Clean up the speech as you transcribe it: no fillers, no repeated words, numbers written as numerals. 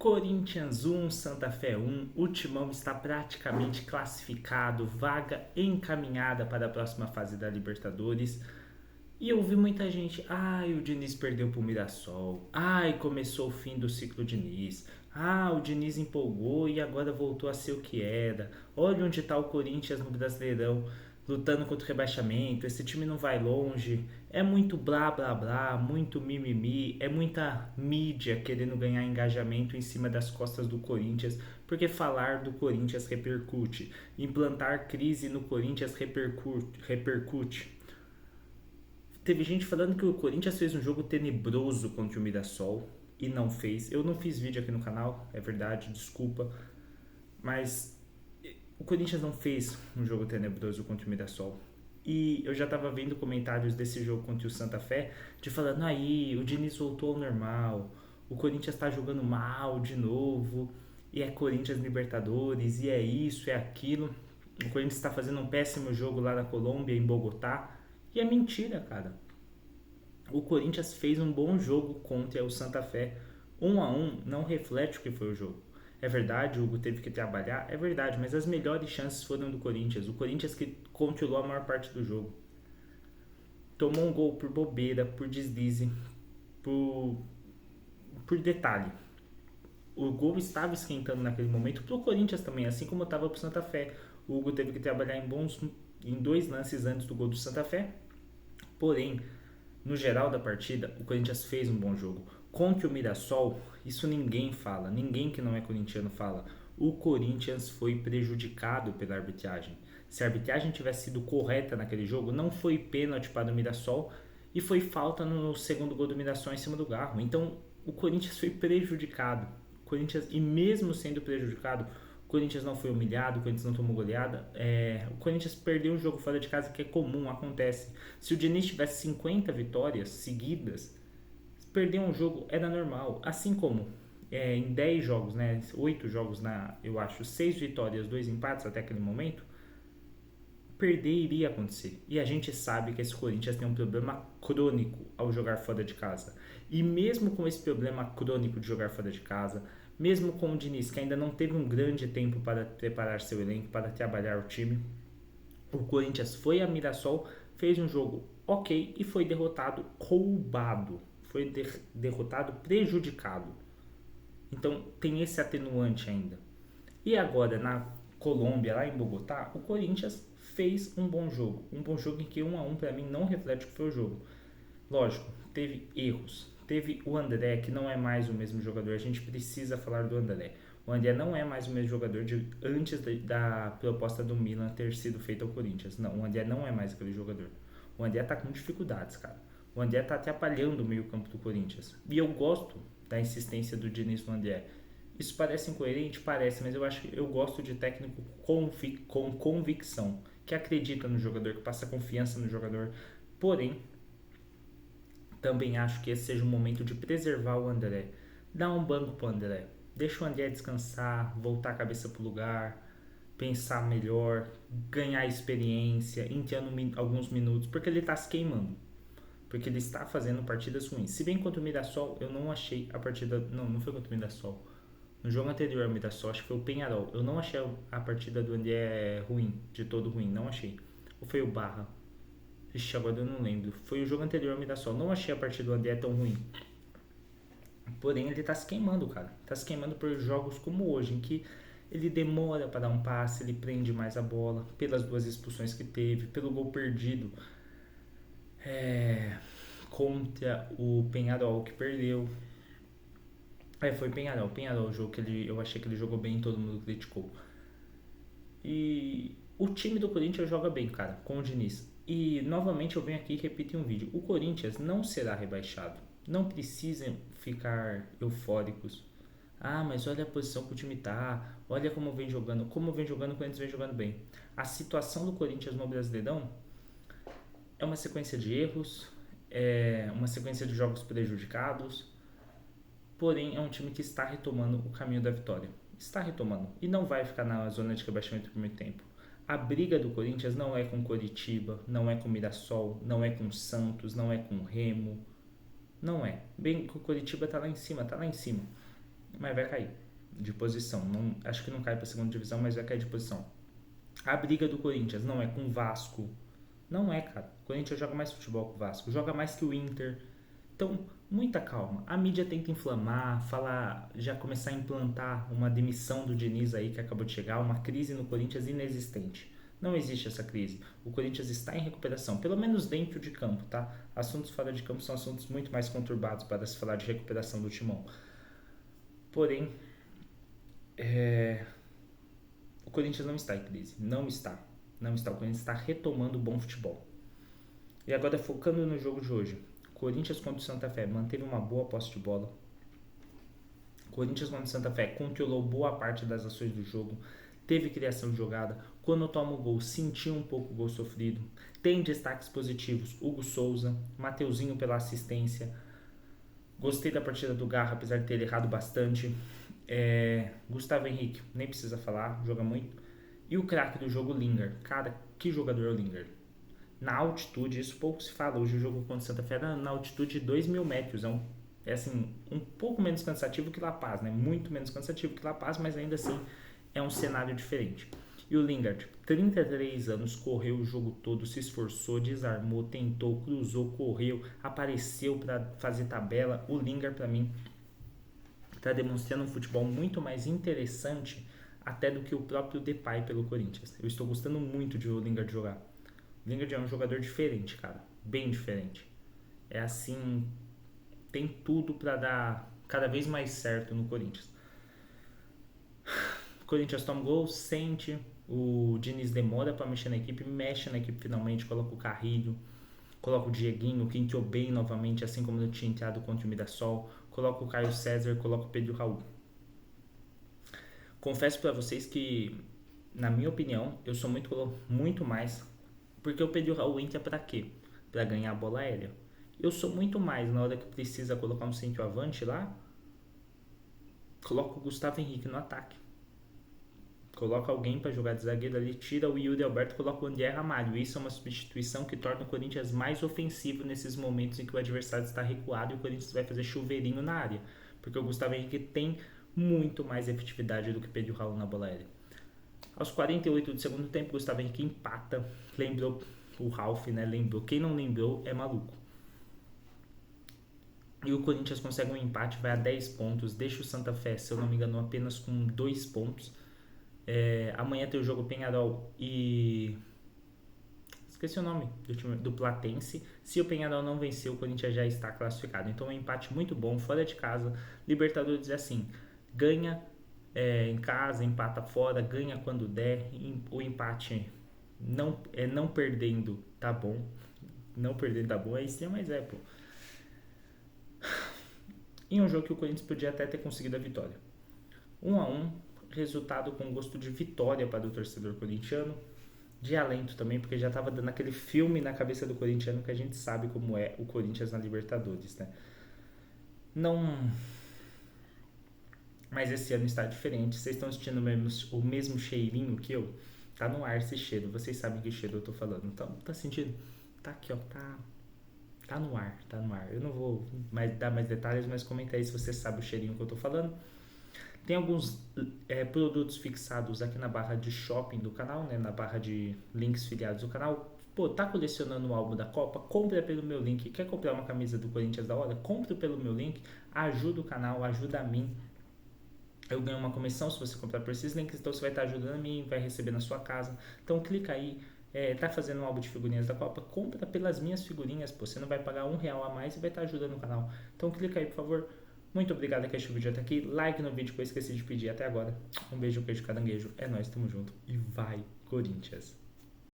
Corinthians 1, Santa Fé 1, o Timão está praticamente classificado, vaga encaminhada para a próxima fase da Libertadores. E eu ouvi muita gente, o Diniz perdeu pro Mirassol, começou o fim do ciclo Diniz, o Diniz empolgou e agora voltou a ser o que era, olha onde está o Corinthians no Brasileirão, lutando contra o rebaixamento, esse time não vai longe, é muito blá blá blá, muito mimimi, é muita mídia querendo ganhar engajamento em cima das costas do Corinthians, porque falar do Corinthians repercute, implantar crise no Corinthians repercute. Teve gente falando que o Corinthians fez um jogo tenebroso contra o Mirassol e não fez. Eu não fiz vídeo aqui no canal, é verdade, desculpa, mas o Corinthians não fez um jogo tenebroso contra o Mirassol. E eu já tava vendo comentários desse jogo contra o Santa Fé, de falando, o Diniz voltou ao normal, o Corinthians tá jogando mal de novo, e é Corinthians Libertadores, e é isso, é aquilo. O Corinthians tá fazendo um péssimo jogo lá na Colômbia, em Bogotá, e é mentira, cara. O Corinthians fez um bom jogo contra o Santa Fé. 1-1 não reflete o que foi o jogo. É verdade, o Hugo teve que trabalhar, é verdade, mas as melhores chances foram do Corinthians. O Corinthians que controlou a maior parte do jogo. Tomou um gol por bobeira, por deslize, por detalhe. O gol estava esquentando naquele momento pro Corinthians também, assim como estava pro Santa Fé. O Hugo teve que trabalhar em 2 lances antes do gol do Santa Fé. Porém, no geral da partida, o Corinthians fez um bom jogo. Contra o Mirassol, isso ninguém fala, ninguém que não é corintiano fala. O Corinthians foi prejudicado pela arbitragem. Se a arbitragem tivesse sido correta naquele jogo, não foi pênalti para o Mirassol e foi falta no segundo gol do Mirassol em cima do Garro. Então, o Corinthians foi prejudicado. E mesmo sendo prejudicado, o Corinthians não foi humilhado, o Corinthians não tomou goleada. O Corinthians perdeu um jogo fora de casa, que é comum, acontece. Se o Diniz tivesse 50 vitórias seguidas, perder um jogo era normal. Assim como em 10 jogos, 8 jogos, eu acho, 6 vitórias, 2 empates até aquele momento, perder iria acontecer. E a gente sabe que esse Corinthians tem um problema crônico ao jogar fora de casa. E mesmo com esse problema crônico de jogar fora de casa, mesmo com o Diniz, que ainda não teve um grande tempo para preparar seu elenco, para trabalhar o time, o Corinthians foi a Mirassol, fez um jogo ok e foi derrotado roubado. Foi derrotado prejudicado. Então tem esse atenuante ainda. E agora na Colômbia, lá em Bogotá, o Corinthians fez um bom jogo. Um bom jogo em que 1-1 para mim não reflete o que foi o jogo. Lógico, teve erros. Teve o André, que não é mais o mesmo jogador. A gente precisa falar do André. O André não é mais o mesmo jogador de antes da proposta do Milan ter sido feita ao Corinthians. Não, o André não é mais aquele jogador. O André tá com dificuldades, cara. O André tá atrapalhando o meio campo do Corinthians. E eu gosto da insistência do Diniz no André. Isso parece incoerente? Parece, mas eu gosto de técnico com convicção, que acredita no jogador, que passa confiança no jogador. Porém, também acho que esse seja o momento de preservar o André. Dá um banco pro André. Deixa o André descansar, voltar a cabeça pro lugar, pensar melhor, ganhar experiência, entrando alguns minutos, porque ele tá se queimando. Porque ele está fazendo partidas ruins. Se bem contra o Mirassol, eu não achei a partida... Não foi contra o Mirassol. No jogo anterior ao Mirassol, acho que foi o Peñarol. Eu não achei a partida do André ruim, de todo ruim, não achei. Ou foi o Barra? Ixi, agora eu não lembro. Foi o jogo anterior ao Mirassol. Não achei a partida do André tão ruim. Porém, ele tá se queimando, cara. Tá se queimando por jogos como hoje, em que ele demora para dar um passe, ele prende mais a bola, pelas 2 expulsões que teve, pelo gol perdido contra o Peñarol, que perdeu. Foi Peñarol o jogo que eu achei que ele jogou bem e todo mundo criticou. E o time do Corinthians joga bem, cara, com o Diniz. E novamente eu venho aqui e repito em um vídeo: o Corinthians não será rebaixado. Não precisem ficar eufóricos. Mas olha a posição que o time tá, olha como vem jogando. O Corinthians vem jogando bem. A situação do Corinthians no Brasileirão é uma sequência de erros, é uma sequência de jogos prejudicados, porém é um time que está retomando o caminho da vitória. Está retomando e não vai ficar na zona de rebaixamento por muito tempo. A briga do Corinthians não é com Coritiba, não é com Mirassol, não é com Santos, não é com Remo. Não é. Bem que o Coritiba tá lá em cima. mas vai cair de posição. Não, acho que não cai para a segunda divisão, mas vai cair de posição. A briga do Corinthians não é com o Vasco. Não é, cara. O Corinthians joga mais futebol que o Vasco. Joga mais que o Inter. Então, muita calma. A mídia tenta inflamar, falar, já começar a implantar uma demissão do Diniz aí que acabou de chegar, uma crise no Corinthians inexistente. Não existe essa crise. O Corinthians está em recuperação, pelo menos dentro de campo, tá? Assuntos fora de campo são assuntos muito mais conturbados para se falar de recuperação do timão. Porém, o Corinthians não está em crise. Não está. Não está. O Corinthians está retomando o bom futebol. E agora, focando no jogo de hoje. Corinthians contra o Santa Fé manteve uma boa posse de bola. Corinthians contra o Santa Fé controlou boa parte das ações do jogo. Teve criação de jogada. Quando toma o gol, sentiu um pouco o gol sofrido. Tem destaques positivos. Hugo Souza, Mateuzinho pela assistência. Gostei da partida do Garra, apesar de ter errado bastante. Gustavo Henrique, nem precisa falar, joga muito. E o craque do jogo, Lingard. Cara, que jogador é o Lingard. Na altitude, isso pouco se fala. Hoje o jogo contra o Santa Fé era na altitude de 2.000 metros. É assim, um pouco menos cansativo que La Paz, né? Muito menos cansativo que La Paz, mas ainda assim é um cenário diferente. E o Lingard, 33 anos, correu o jogo todo, se esforçou, desarmou, tentou, cruzou, correu, apareceu para fazer tabela. O Lingard, para mim, está demonstrando um futebol muito mais interessante até do que o próprio Depay pelo Corinthians. Eu estou gostando muito de o Lingard jogar. O Lingard é um jogador diferente, cara. Bem diferente. É assim, tem tudo para dar cada vez mais certo no Corinthians. O Corinthians toma gol, sente, o Diniz demora para mexer na equipe, mexe na equipe finalmente, coloca o Carrilho, coloca o Dieguinho, que entrou bem novamente, assim como ele tinha entrado contra o Mirassol, coloca o Caio César, coloca o Pedro Raul. Confesso para vocês que, na minha opinião, eu sou muito mais, porque o Pedro Raul entra para quê? Para ganhar a bola aérea. Eu sou muito mais, na hora que precisa colocar um centroavante lá, coloca o Gustavo Henrique no ataque. Coloca alguém para jogar de zagueiro ali, tira o Yuri Alberto e coloca o André Ramalho. Isso é uma substituição que torna o Corinthians mais ofensivo nesses momentos em que o adversário está recuado e o Corinthians vai fazer chuveirinho na área. Porque o Gustavo Henrique tem muito mais efetividade do que Pedro Raul na bola aérea. Aos 48 do segundo tempo, o Gustavo Henrique empata. Lembrou o Ralf, né? Lembrou. Quem não lembrou é maluco. E o Corinthians consegue um empate, vai a 10 pontos. Deixa o Santa Fé, se eu não me engano, apenas com 2 pontos. Amanhã tem o jogo Peñarol e... esqueci o nome do Platense. Se o Peñarol não vencer, o Corinthians já está classificado. Então é um empate muito bom, fora de casa. Libertadores é assim, ganha em casa, empata fora, ganha quando der. O empate não perdendo tá bom. Não perdendo tá bom, aí sim, mas pô. Em um jogo que o Corinthians podia até ter conseguido a vitória. 1-1, resultado com gosto de vitória para o torcedor corintiano, de alento também, porque já estava dando aquele filme na cabeça do corintiano que a gente sabe como é o Corinthians na Libertadores, né? Não... Mas esse ano está diferente, vocês estão sentindo o mesmo cheirinho que eu? Tá no ar esse cheiro, vocês sabem que cheiro eu tô falando, então tá sentindo? Tá aqui, ó, tá no ar, tá no ar. Eu não vou dar mais detalhes, mas comenta aí se você sabe o cheirinho que eu tô falando. Tem alguns produtos fixados aqui na barra de shopping do canal, né? Na barra de links filiados do canal. Pô, tá colecionando o álbum da Copa? Compra pelo meu link. Quer comprar uma camisa do Corinthians da hora? Compre pelo meu link. Ajuda o canal, ajuda a mim. Eu ganho uma comissão se você comprar por esses links, então você vai estar ajudando a mim, vai receber na sua casa. Então clica aí. Tá fazendo um álbum de figurinhas da Copa? Compra pelas minhas figurinhas, pô. Você não vai pagar R$1 a mais e vai estar ajudando o canal. Então clica aí, por favor. Muito obrigado que assistiu o vídeo até aqui. Like no vídeo que eu esqueci de pedir até agora. Um beijo, queijo, caranguejo. É nóis, tamo junto. E vai, Corinthians!